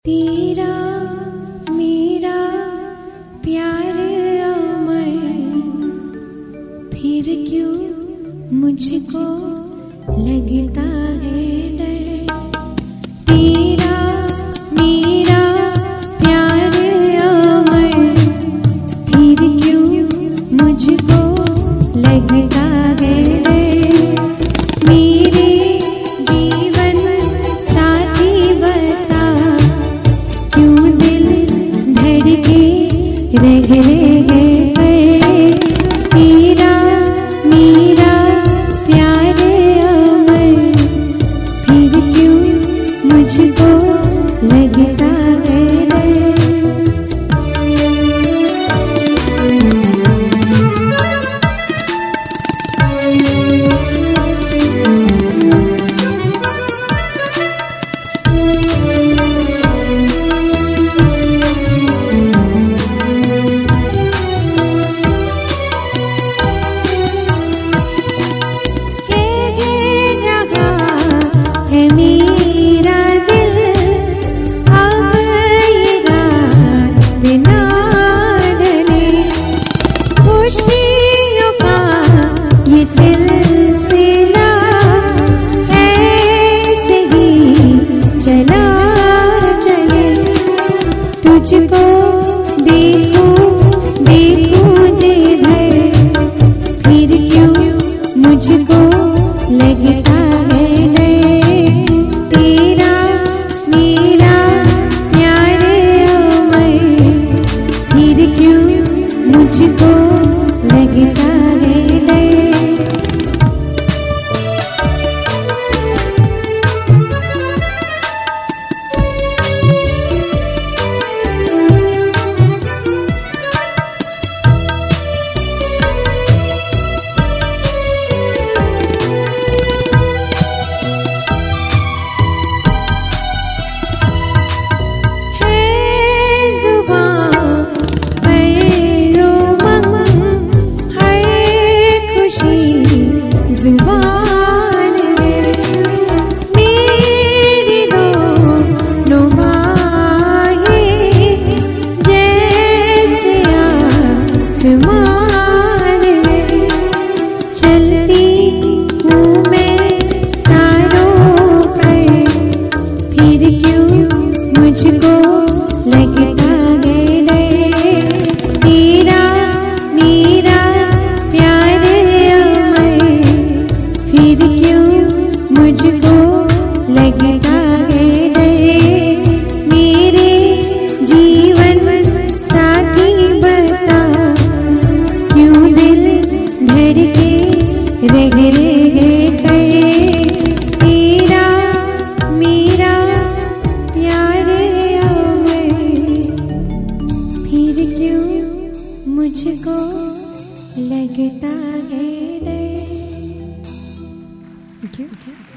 तेरा मेरा प्यार अमर, फिर क्यों मुझको लगता है डर। तेरा मेरा प्यार अमर, फिर क्यों मुझको लगता है डर। मेरे जीवन साथी बता, क्यों दिल धड़के रह गए। तेरा मेरा प्यार अमर, फिर क्यों मुझको लगता है डर। मेरा दिल अब ये रात बिना डरे, खुशियों का ये सिलसिला ऐसे ही चला चले। तुझको देखूं देखूं जिधर, फिर क्यों मुझको लगता है डर। तेरा मेरा प्यार अमर, फिर क्यों मुझको लगता है डर। जुबान है मेरी दोनों बाहें, जैसे आसमान है। चलती हूँ मैं तारों पर, फिर क्यों मुझको लगता है डर। तेरा मेरा प्यार अमर, फिर क्यों मुझको लगता है डर। मेरे जीवन साथी बता, क्यों दिल धड़के रह गए। तेरा मेरा प्यार अमर, फिर क्यों मुझको लगता है डर। Thank you.